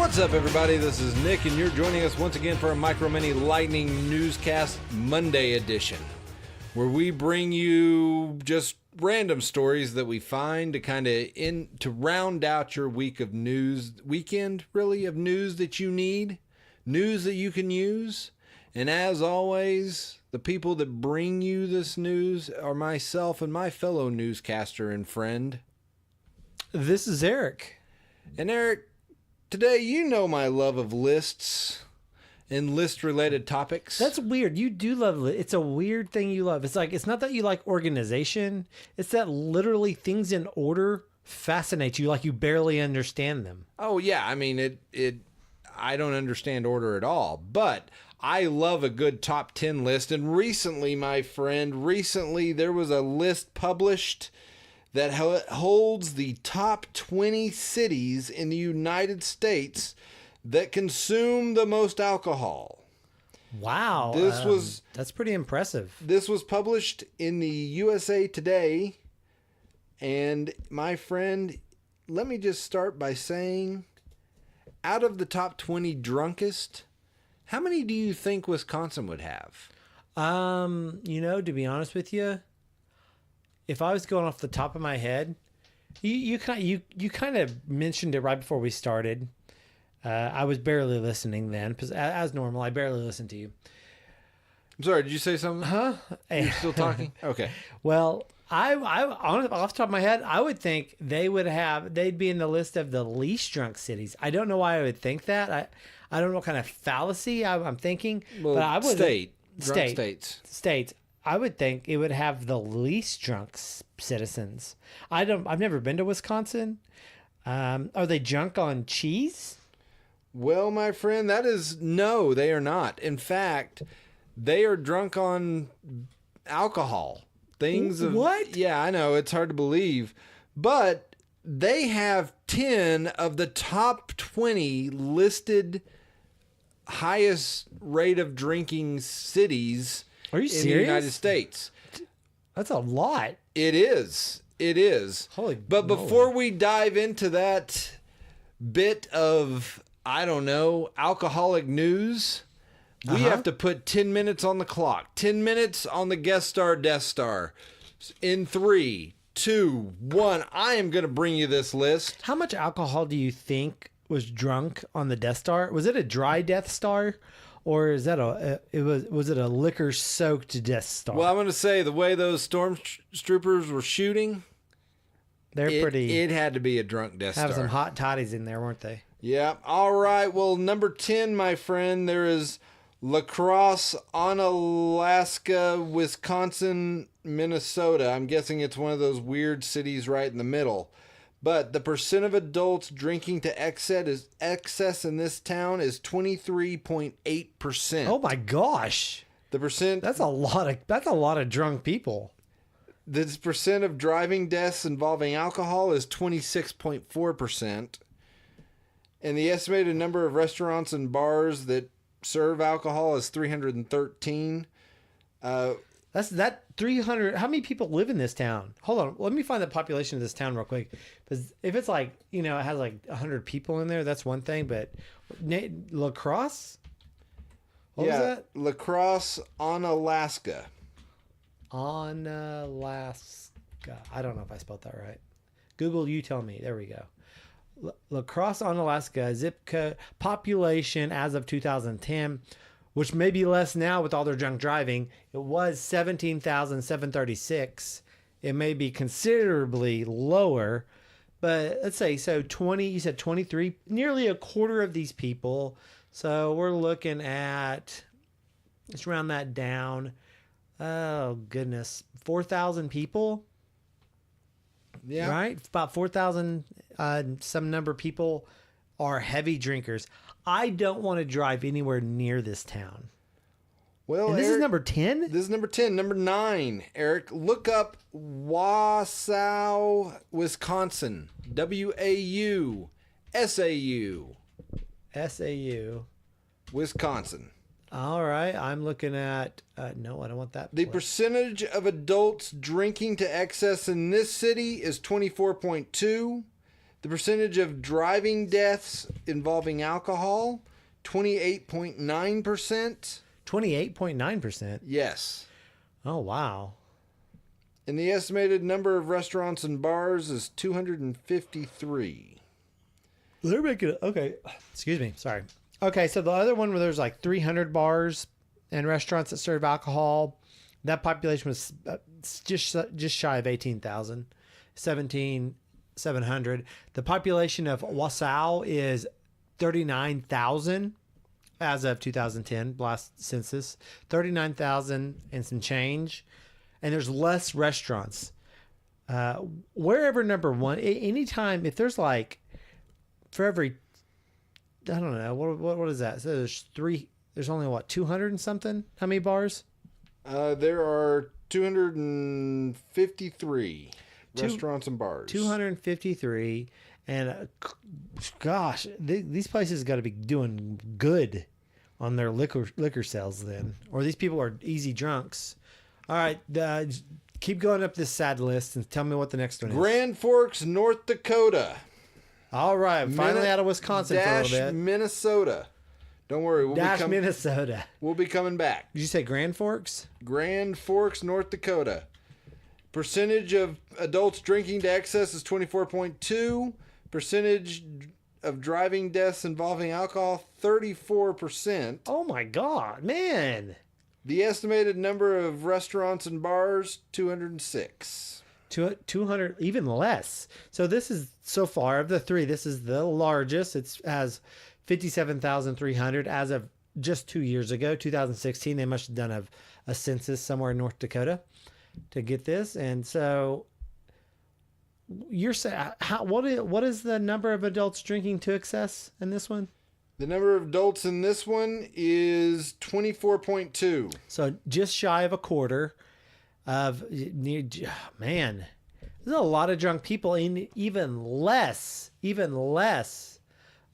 What's up, everybody? This is Nick, and you're joining us once again for a Micro Mini Lightning Newscast Monday edition, where we bring you just random stories that we find to round out your weekend of news that you need, news that you can use. And as always, the people that bring you this news are myself and my fellow newscaster and friend. This is Eric. And Eric, today, you know my love of lists and list-related topics. That's weird. You do love it. It's a weird thing you love. It's not that you like organization. It's that literally things in order fascinate you like you barely understand them. Oh, yeah. I mean, I don't understand order at all, but I love a good top 10 list. And recently, my friend, there was a list published that holds the top 20 cities in the United States that consume the most alcohol. Wow. That's pretty impressive. This was published in the USA Today. And my friend, let me just start by saying, out of the top 20 drunkest, how many do you think Wisconsin would have? To be honest with you, if I was going off the top of my head, you kind of mentioned it right before we started. I was barely listening then, because as normal, I barely listened to you. I'm sorry, did you say something? Huh? You're still talking? Okay. Well, I off the top of my head, I would think they'd be in the list of the least drunk cities. I don't know why I would think that. I don't know what kind of fallacy I'm thinking. Well, but I would states. I would think it would have the least drunk citizens. I've never been to Wisconsin. Are they drunk on cheese? Well, my friend, no, they are not. In fact, they are drunk on alcohol. What? Yeah, I know, it's hard to believe. But they have 10 of the top 20 listed highest rate of drinking cities. Are you in serious? the United States. That's a lot. It is. But before we dive into that bit of, alcoholic news, we have to put 10 minutes on the clock. 10 minutes on the guest star Death Star. In 3, 2, 1, I am going to bring you this list. How much alcohol do you think was drunk on the Death Star? Was it a dry Death Star? Or is that was it a liquor-soaked Death Star? Well, I'm going to say the way those stormtroopers were shooting, it had to be a drunk Death Star. Have some hot toddies in there, weren't they? Yeah. All right. Well, number 10, my friend, there is La Crosse, Onalaska, Wisconsin, Minnesota. I'm guessing it's one of those weird cities right in the middle. But the percent of adults drinking to excess in this town is 23.8%. Oh my gosh. The percent That's a lot of drunk people. The percent of driving deaths involving alcohol is 26.4%. And the estimated number of restaurants and bars that serve alcohol is 313. That's 300. How many people live in this town? Hold on. Let me find the population of this town real quick. Because if it's it has 100 people in there, that's one thing. But La Crosse? What was that? La Crosse, Onalaska. Onalaska. I don't know if I spelled that right. Google, you tell me. There we go. La Crosse, Onalaska, zip code, population as of 2010, which may be less now with all their drunk driving. It was 17,736. It may be considerably lower, but let's say, so 20, you said 23, nearly a quarter of these people. So we're looking at, let's round that down. Oh, goodness. 4,000 people. Yeah. Right? About 4,000, some number of people are heavy drinkers. I don't want to drive anywhere near this town. Well, and this is number 10? This is number 10. Number 9, Eric, look up Wausau, Wisconsin. W-A-U. S-A-U. S-A-U. Wisconsin. All right. I'm looking at... no, I don't want that. The percentage of adults drinking to excess in this city is 24.2. The percentage of driving deaths involving alcohol, 28.9%. 28.9%. Yes. Oh, wow. And the estimated number of restaurants and bars is 253. They're making okay. Excuse me. Sorry. Okay, so the other one where there's like 300 bars and restaurants that serve alcohol, that population was just shy of 18,000, 17,700. The population of Wasau is 39,000 as of 2010 last census, 39,000 and some change, and there's less restaurants. Wherever number one, anytime if there's like for every, I don't know what is that? So there's only what 200 and something. How many bars? There are 253 restaurants and bars. 253, and gosh, these places got to be doing good on their liquor sales then, or these people are easy drunks. All right, keep going up this sad list and tell me what the next one is. Grand Forks, North Dakota. All right, finally out of Wisconsin for a little bit. Minnesota. Don't worry, Minnesota. We'll be coming back. Did you say Grand Forks? Grand Forks, North Dakota. Percentage of adults drinking to excess is 24.2. Percentage of driving deaths involving alcohol, 34%. Oh my God, man. The estimated number of restaurants and bars, 206. 200, even less. So this is, so far of the three, this is the largest. It has 57,300 as of just 2 years ago, 2016. They must have done a census somewhere in North Dakota to get this. And so you're saying, what is the number of adults drinking to excess in this one? The number of adults in this one is 24.2. So just shy of a quarter of, man, there's a lot of drunk people in even less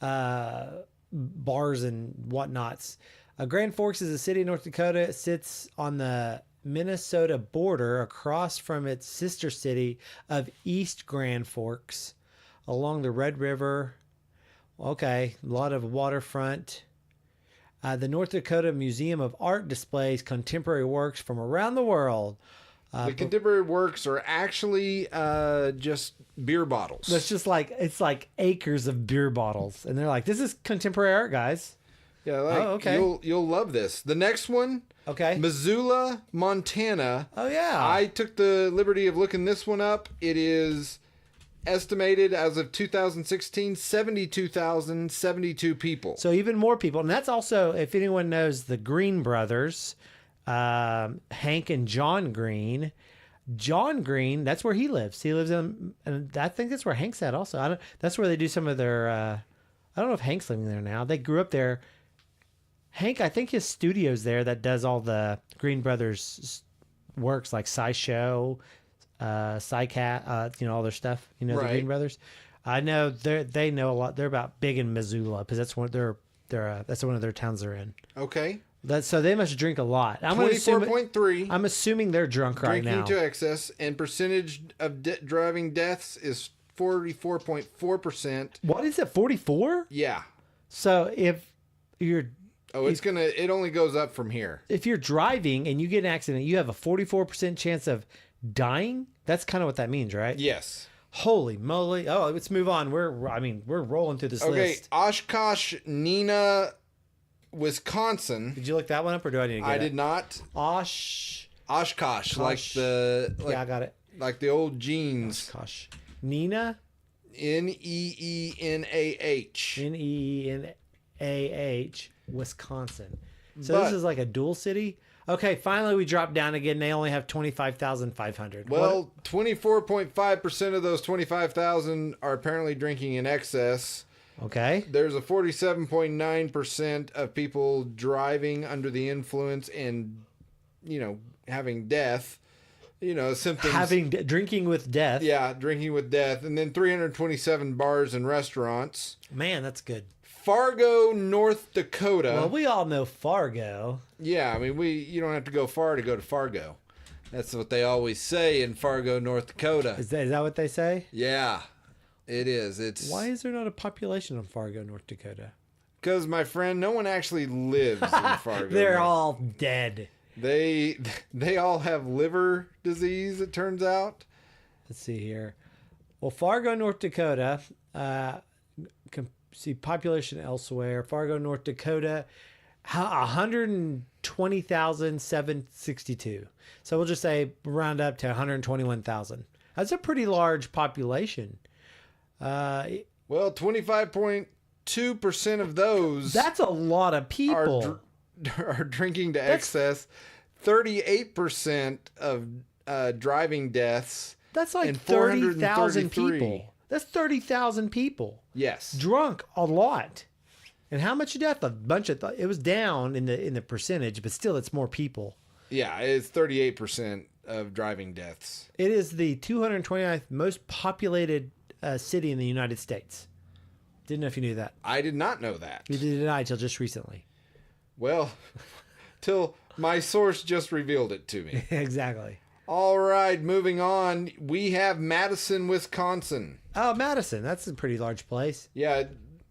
bars and whatnots. Grand Forks is a city in North Dakota. It sits on the Minnesota border across from its sister city of East Grand Forks along the Red River. Okay, a lot of waterfront. The North Dakota Museum of Art displays contemporary works from around the world. The contemporary works are actually just beer bottles. It's just like, it's like acres of beer bottles. And they're like, this is contemporary art, guys. Yeah, okay. You'll love this. The next one, okay, Missoula, Montana. Oh, yeah. I took the liberty of looking this one up. It is estimated as of 2016, 72,072 people. So even more people. And that's also, if anyone knows the Green brothers, Hank and John Green. John Green, that's where he lives. He lives in, and I think that's where Hank's at also. That's where they do some of their, I don't know if Hank's living there now. They grew up there. Hank, I think his studio's there that does all the Green brothers works like SciShow, SciCat, all their stuff, the Green brothers. I know they know a lot. They're about big in Missoula because that's one that's one of their towns they're in. Okay. So they must drink a lot. 24.3. I'm assuming they're drunk right now. Drinking to excess, and percentage of driving deaths is 44.4%. What is it? 44? Yeah. So if you're, it only goes up from here. If you're driving and you get an accident, you have a 44% chance of dying. That's kind of what that means, right? Yes. Holy moly! Oh, let's move on. We're rolling through this list. Okay, Oshkosh, Neenah, Wisconsin. Did you look that one up, or do I need to get it? I did not. Oshkosh. Yeah, I got it. Like the old jeans. Oshkosh. Neenah. Neenah. Neenah, Wisconsin. So this is like a dual city. Okay, finally we dropped down again. They only have 25,500. Well, 24.5% of those 25,000 are apparently drinking in excess. Okay. There's a 47.9% of people driving under the influence and, having death, symptoms. Drinking with death. Yeah, drinking with death. And then 327 bars and restaurants. Man, that's good. Fargo, North Dakota. Well, we all know Fargo. Yeah, I mean, you don't have to go far to go to Fargo. That's what they always say in Fargo, North Dakota. Is that what they say? Yeah. It is. It's Why is there not a population of Fargo, North Dakota? because, my friend, no one actually lives in Fargo. They're all dead. They all have liver disease, it turns out. Let's see here. Well, Fargo, North Dakota, see population elsewhere. Fargo, North Dakota, 120,762. So we'll just say round up to 121,000. That's a pretty large population. Well, 25.2% of those That's a lot of people. are drinking to excess. 38% of driving deaths. That's like and 30,000 433. people. That's 30,000 people. Yes. Drunk a lot. And how much death? A bunch of it was down in the percentage, but still it's more people. Yeah, it's 38% of driving deaths. It is the 229th most populated city in the United States. Didn't know if you knew that. I did not know that. You did not until just recently. Well, till my source just revealed it to me. Exactly. All right, moving on. We have Madison, Wisconsin. Oh, Madison. That's a pretty large place. Yeah,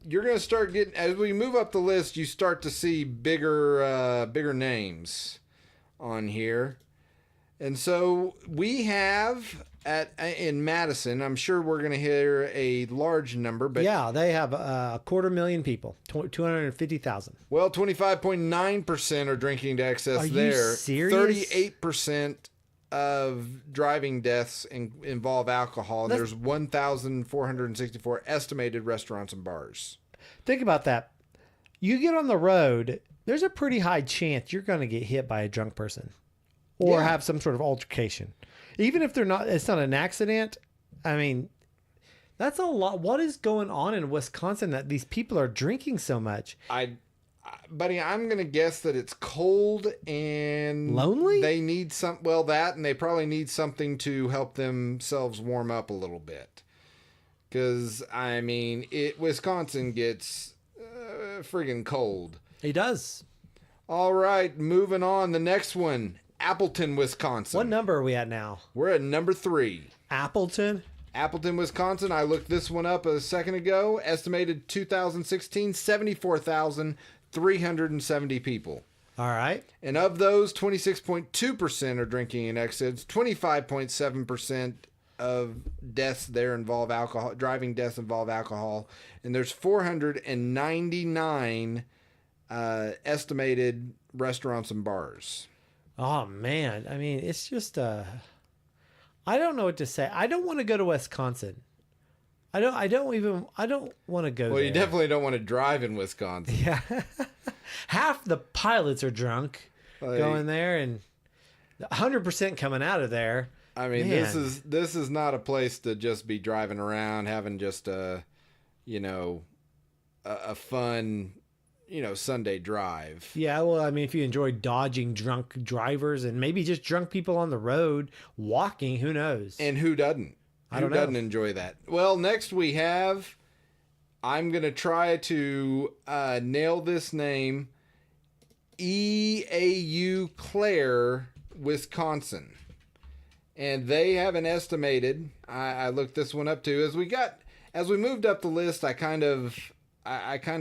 you're going to start getting, as we move up the list, you start to see bigger names on here. And so we have in Madison, I'm sure we're going to hear a large number, but yeah, they have 250,000 people, 250,000. Well, 25.9% are drinking to excess. Are you there. serious? 38% of driving deaths involve alcohol. And there's 1,464 estimated restaurants and bars. Think about that. You get on the road, there's a pretty high chance you're going to get hit by a drunk person or have some sort of altercation. Even if it's not an accident. I mean, that's a lot. What is going on in Wisconsin that these people are drinking so much? Buddy, I'm going to guess that it's cold and lonely. They need that, and they probably need something to help themselves warm up a little bit. Because, I mean, Wisconsin gets friggin' cold. It does. All right, moving on. The next one, Appleton, Wisconsin. What number are we at now? We're at number 3. Appleton, Wisconsin. I looked this one up a second ago. Estimated 2016, 74,370 people. All right. And of those, 26.2% are drinking in excess. 25.7% of deaths there involve alcohol. Driving deaths involve alcohol. And there's 499 estimated restaurants and bars. Oh man, I mean, it's just I don't know what to say. I don't want to go to Wisconsin. I don't want to go Well, there. you definitely don't want to drive in Wisconsin. Yeah. Half the pilots are drunk going there and 100% coming out of there. I mean, Man. this is not a place to just be driving around having just a fun Sunday drive. Yeah, well, I mean, if you enjoy dodging drunk drivers and maybe just drunk people on the road walking, who knows? And who doesn't? I don't Who doesn't know. enjoy that? Well, next we have, I'm going to try to nail this name, Eau Claire, Wisconsin. And they have an estimated, I looked this one up too, as we moved up the list, I kind of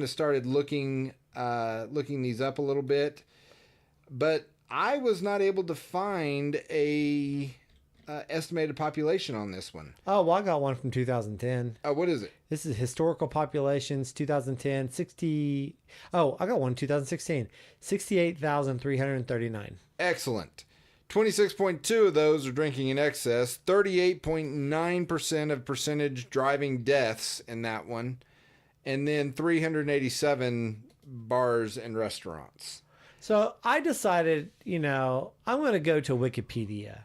started looking these up a little bit, but I was not able to find a estimated population on this one. Oh, well, I got one from 2010. What is it? This is historical populations 2010 60. Oh, I got one 2016. 68,339. Excellent. 26.2 of those are drinking in excess. 38.9% of percentage driving deaths in that one. And then 387 bars and restaurants. So I decided, I'm going to go to Wikipedia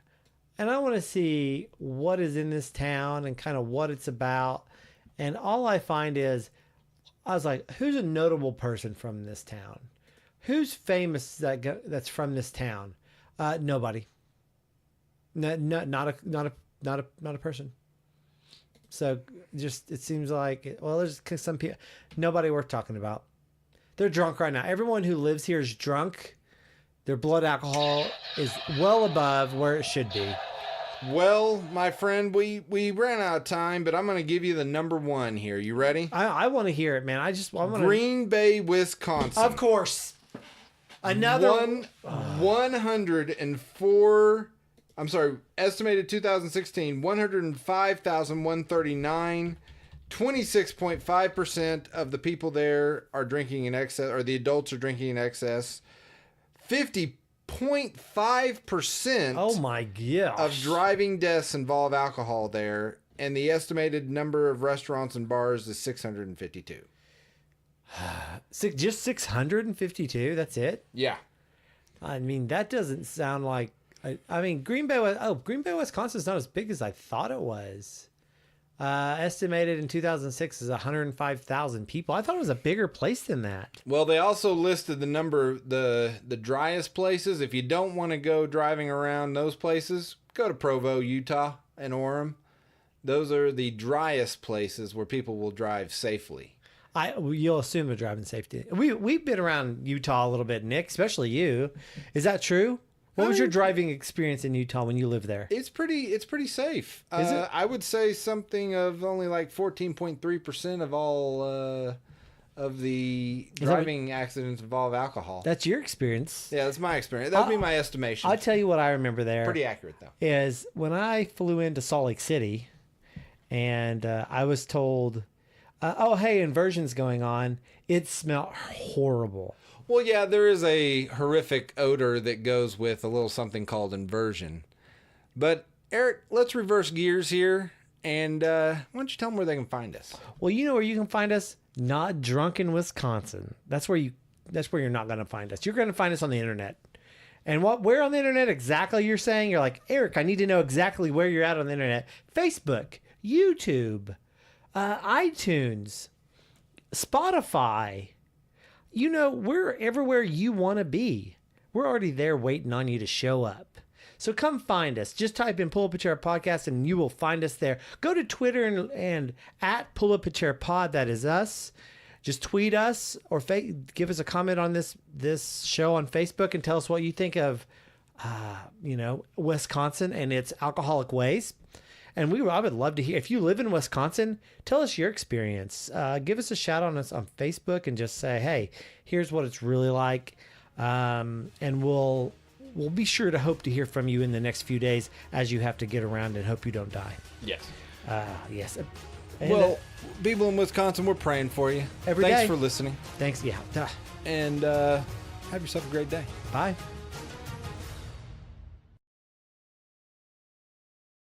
and I want to see what is in this town and kind of what it's about. And all I find is, I was like, who's a notable person from this town? Who's famous that's from this town? Nobody. Not a person. So just, it seems like, well, there's some people, nobody worth talking about. They're drunk right now. Everyone who lives here is drunk. Their blood alcohol is well above where it should be. Well, my friend, we ran out of time, but I'm going to give you the number one here. You ready? I want to hear it, man. I want to. Green Bay, Wisconsin. Of course. Another 104. I'm sorry. Estimated 2016 105,139. 26.5% of the people there are drinking in excess, or the adults are drinking in excess. 50.5%. Oh my gosh. Of driving deaths involve alcohol there, and the estimated number of restaurants and bars is 652. Just 652? That's it? Yeah. I mean, that doesn't sound like... I mean, Green Bay, Wisconsin is not as big as I thought it was. Estimated in 2006 is 105,000 people. I thought it was a bigger place than that. Well, they also listed the number, the driest places. If you don't want to go driving around those places, go to Provo, Utah, and Orem. Those are the driest places where people will drive safely. You'll assume they're driving safety. We've been around Utah a little bit, Nick, especially you. Is that true? What was your driving experience in Utah when you lived there? It's pretty safe. Is it? I would say something of only like 14.3% of all of the driving accidents involve alcohol. That's your experience. Yeah, that's my experience. That would be my estimation. I'll tell you what I remember there. Pretty accurate, though. Is when I flew into Salt Lake City, and I was told, oh, hey, inversion's going on. It smelled horrible. Well, yeah, there is a horrific odor that goes with a little something called inversion. But, Eric, let's reverse gears here. And why don't you tell them where they can find us? Well, you know where you can find us? Not Drunk in Wisconsin. That's where you're not going to find us. You're going to find us on the internet. And where on the internet exactly you're saying? You're like, Eric, I need to know exactly where you're at on the internet. Facebook, YouTube, iTunes, Spotify. You know, we're everywhere you want to be. We're already there waiting on you to show up. So come find us. Just type in Pull Up a Chair Podcast and you will find us there. Go to Twitter and at Pull Up a Chair Pod. That is us. Just tweet us or give us a comment on this show on Facebook and tell us what you think of, Wisconsin and its alcoholic ways. And I would love to hear, if you live in Wisconsin, tell us your experience. Give us a shout on us on Facebook and just say, hey, here's what it's really like. And we'll be sure to hope to hear from you in the next few days as you have to get around and hope you don't die. Yes. Yes. And, people in Wisconsin, we're praying for you. Every day. Thanks for listening. Thanks. Yeah. And have yourself a great day. Bye.